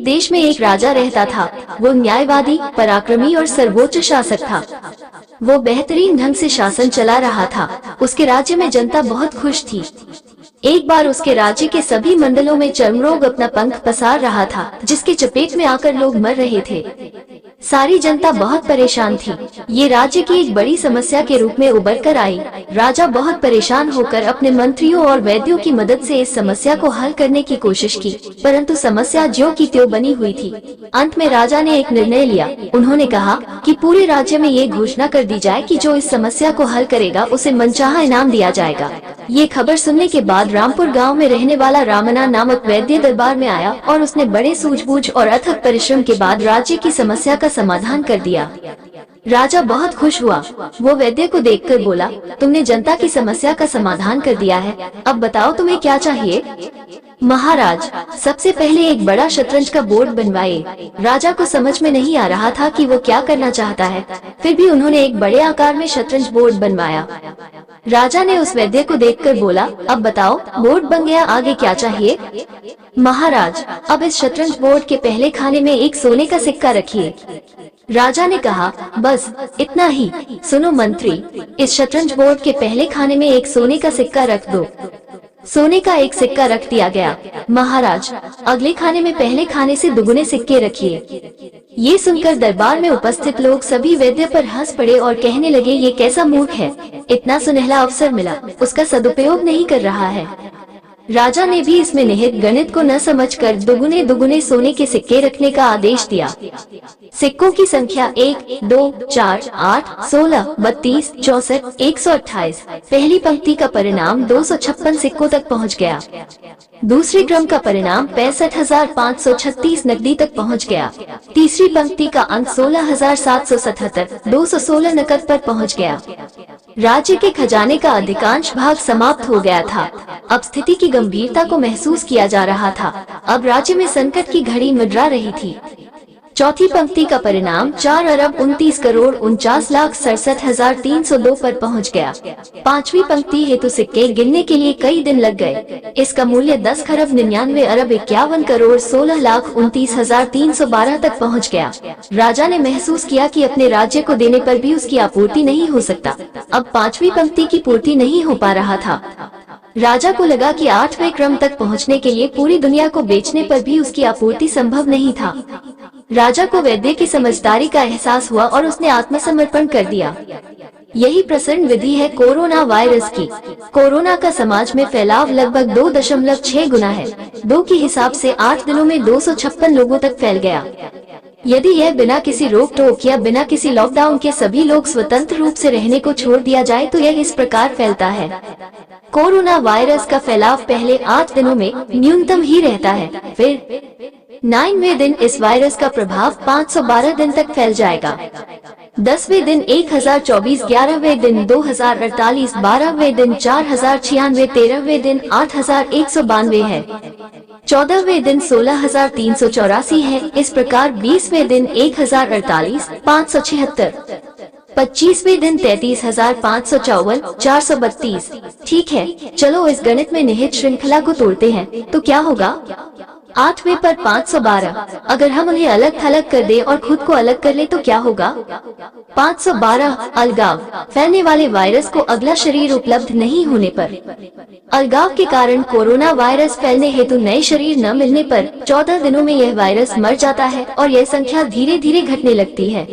एक देश में एक राजा रहता था। वो न्यायवादी, पराक्रमी और सर्वोच्च शासक था। वो बेहतरीन ढंग से शासन चला रहा था। उसके राज्य में जनता बहुत खुश थी। एक बार उसके राज्य के सभी मंडलों में चर्मरोग अपना पंख पसार रहा था, जिसके चपेट में आकर लोग मर रहे थे। सारी जनता बहुत परेशान थी। ये राज्य की एक बड़ी समस्या के रूप में उभर कर आई। राजा बहुत परेशान होकर अपने मंत्रियों और वैद्यों की मदद से इस समस्या को हल करने की कोशिश की, परंतु समस्या ज्यों की त्यों बनी हुई थी। अंत में राजा ने एक निर्णय लिया। उन्होंने कहा कि पूरे राज्य में ये घोषणा कर दी जाए कि जो इस समस्या को हल करेगा उसे मनचाहा इनाम दिया जाएगा। ये खबर सुनने के बाद रामपुर गांव में रहने वाला रामना नामक वैद्य दरबार में आया और उसने बड़े सूझबूझ और अथक परिश्रम के बाद राज्य की समस्या का समाधान कर दिया। राजा बहुत खुश हुआ। वो वैद्य को देखकर बोला, तुमने जनता की समस्या का समाधान कर दिया है, अब बताओ तुम्हें क्या चाहिए। महाराज, सबसे पहले एक बड़ा शतरंज का बोर्ड बनवाए। राजा को समझ में नहीं आ रहा था कि वो क्या करना चाहता है, फिर भी उन्होंने एक बड़े आकार में शतरंज बोर्ड बनवाया। राजा ने उस वैद्य को देखकर बोला, अब बताओ, बोर्ड बन गया, आगे क्या चाहिए। महाराज, अब इस शतरंज बोर्ड के पहले खाने में एक सोने का सिक्का रखिए। राजा ने कहा, बस इतना ही। सुनो मंत्री, इस शतरंज बोर्ड के पहले खाने में एक सोने का सिक्का रख दो। सोने का एक सिक्का रख दिया गया। महाराज, अगले खाने में पहले खाने से दुगुने सिक्के रखिए। ये सुनकर दरबार में उपस्थित लोग सभी वैद्य पर हंस पड़े और कहने लगे, ये कैसा मूर्ख है, इतना सुनहला अवसर मिला, उसका सदुपयोग नहीं कर रहा है। राजा ने भी इसमें निहित गणित को न समझकर दुगुने दुगुने सोने के सिक्के रखने का आदेश दिया। सिक्कों की संख्या 1, 2, 4, 8, 16, 32, 64, 128। पहली पंक्ति का परिणाम 256 सिक्कों तक पहुंच गया। दूसरे क्रम का परिणाम 65,536 नकदी तक पहुंच गया। तीसरी पंक्ति का अंक 16,777, 216 नकद पर पहुंच गया। राज्य के खजाने का अधिकांश भाग समाप्त हो गया था। अब स्थिति की गंभीरता को महसूस किया जा रहा था। अब राज्य में संकट की घड़ी मंडरा रही थी। चौथी पंक्ति का परिणाम 4,29,49,67,302 पर पहुंच गया। पांचवी पंक्ति हेतु सिक्के गिनने के लिए कई दिन लग गए। इसका मूल्य 10,99,51,16,29,312 तक पहुंच गया। राजा ने महसूस किया कि अपने राज्य को देने पर भी उसकी आपूर्ति नहीं हो सकता। अब पांचवी पंक्ति की पूर्ति नहीं हो पा रहा था। राजा को लगा कि 8वें क्रम तक पहुंचने के लिए पूरी दुनिया को बेचने पर भी उसकी आपूर्ति संभव नहीं था। राजा को वैद्य की समझदारी का एहसास हुआ और उसने आत्मसमर्पण कर दिया। यही प्रसन्न विधि है कोरोना वायरस की। कोरोना का समाज में फैलाव लगभग 2.6 गुना है। 2 के हिसाब से 8 दिनों में 256 लोगों तक फैल गया। यदि यह बिना किसी रोक टोक या बिना किसी लॉकडाउन के सभी लोग स्वतंत्र रूप से रहने को छोड़ दिया जाए तो यह इस प्रकार फैलता है। कोरोना वायरस का फैलाव पहले 8 दिनों में न्यूनतम ही रहता है, फिर 9वें दिन इस वायरस का प्रभाव 512 दिन तक फैल जाएगा। 10वें दिन 1024, 11वें दिन 2048, 12वें दिन 4096, 13वें दिन 8192 है, 14वें दिन 16384 है। इस प्रकार 20वें दिन 1048, 576, 25वें दिन 33,554, 432। ठीक है, चलो इस गणित में निहित श्रृंखला को तोड़ते हैं, तो क्या होगा। 8वें पर 512, अगर हम उन्हें अलग थलग कर दे और खुद को अलग कर ले तो क्या होगा। 512 अलगाव, फैलने वाले वायरस को अगला शरीर उपलब्ध नहीं होने पर। अलगाव के कारण कोरोना वायरस फैलने हेतु नए शरीर न मिलने पर 14 दिनों में यह वायरस मर जाता है और यह संख्या धीरे धीरे घटने लगती है।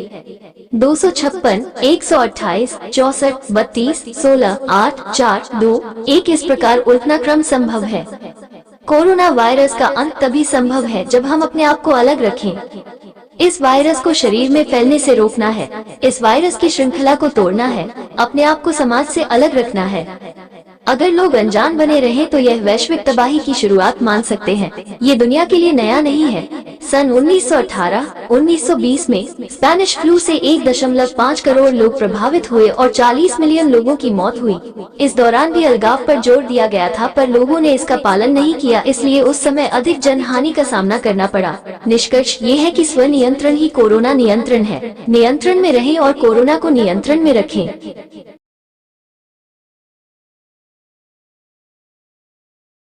256, 128, 64, 32, 16, 8, 4, 2, 1 इस प्रकार उल्टा क्रम संभव है। कोरोना वायरस का अंत तभी संभव है जब हम अपने आप को अलग रखें। इस वायरस को शरीर में फैलने से रोकना है, इस वायरस की श्रृंखला को तोड़ना है, अपने आप को समाज से अलग रखना है। अगर लोग अनजान बने रहे तो यह वैश्विक तबाही की शुरुआत मान सकते हैं। ये दुनिया के लिए नया नहीं है। सन 1918-1920 में स्पेनिश फ्लू से 1.5 करोड़ लोग प्रभावित हुए और 40 मिलियन लोगों की मौत हुई। इस दौरान भी अलगाव पर जोर दिया गया था, पर लोगों ने इसका पालन नहीं किया, इसलिए उस समय अधिक जनहानि का सामना करना पड़ा। निष्कर्ष ये है कि स्वनियंत्रण ही कोरोना नियंत्रण है। नियंत्रण में रहें और कोरोना को नियंत्रण में रखें।